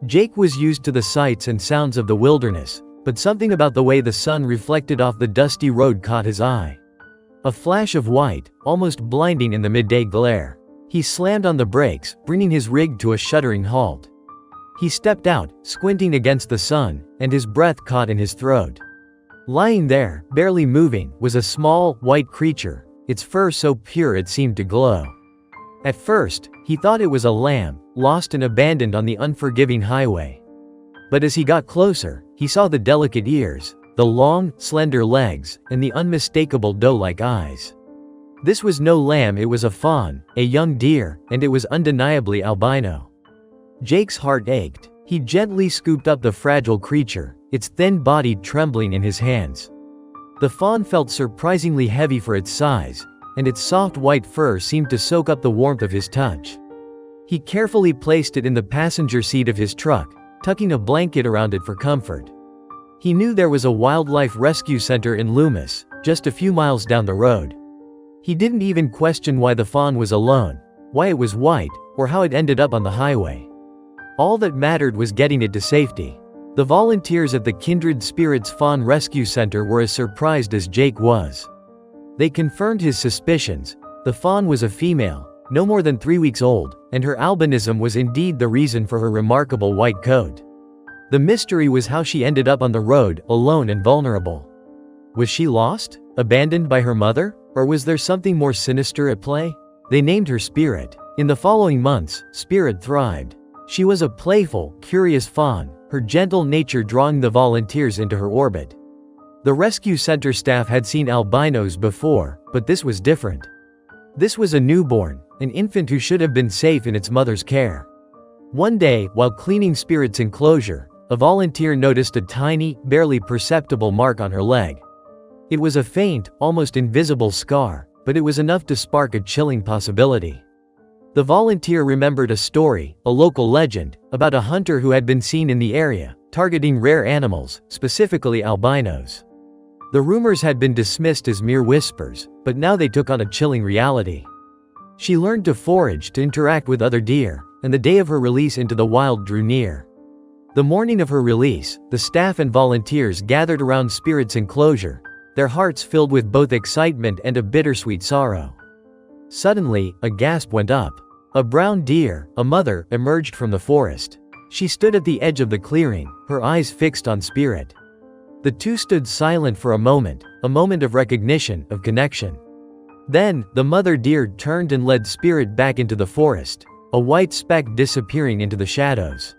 Jake was used to the sights and sounds of the wilderness, but something about the way the sun reflected off the dusty road caught his eye. A flash of white, almost blinding in the midday glare. He slammed on the brakes, bringing his rig to a shuddering halt. He stepped out, squinting against the sun, and his breath caught in his throat. Lying there, barely moving, was a small, white creature, its fur so pure it seemed to glow. At first, he thought it was a lamb, lost and abandoned on the unforgiving highway. But as he got closer, he saw the delicate ears, the long, slender legs, and the unmistakable doe-like eyes. This was no lamb, it was a fawn, a young deer, and it was undeniably albino. Jake's heart ached. He gently scooped up the fragile creature, its thin body trembling in his hands. The fawn felt surprisingly heavy for its size, and its soft white fur seemed to soak up the warmth of his touch. He carefully placed it in the passenger seat of his truck, tucking a blanket around it for comfort. He knew there was a wildlife rescue center in Loomis, just a few miles down the road. He didn't even question why the fawn was alone, why it was white, or how it ended up on the highway. All that mattered was getting it to safety. The volunteers at the Kindred Spirits Fawn Rescue Center were as surprised as Jake was. They confirmed his suspicions. The fawn was a female, no more than 3 weeks old, and her albinism was indeed the reason for her remarkable white coat. The mystery was how she ended up on the road, alone and vulnerable. Was she lost? Abandoned by her mother? Or was there something more sinister at play? They named her Spirit. In the following months, Spirit thrived. She was a playful, curious fawn, her gentle nature drawing the volunteers into her orbit. The rescue center staff had seen albinos before, but this was different. This was a newborn, an infant who should have been safe in its mother's care. One day, while cleaning Spirit's enclosure, a volunteer noticed a tiny, barely perceptible mark on her leg. It was a faint, almost invisible scar, but it was enough to spark a chilling possibility. The volunteer remembered a story, a local legend, about a hunter who had been seen in the area, targeting rare animals, specifically albinos. The rumors had been dismissed as mere whispers, but now they took on a chilling reality. She learned to forage, to interact with other deer, and the day of her release into the wild drew near. The morning of her release, the staff and volunteers gathered around Spirit's enclosure, their hearts filled with both excitement and a bittersweet sorrow. Suddenly, a gasp went up. A brown deer, a mother, emerged from the forest. She stood at the edge of the clearing, her eyes fixed on Spirit. The two stood silent for a moment of recognition, of connection. Then, the mother deer turned and led Spirit back into the forest, a white speck disappearing into the shadows.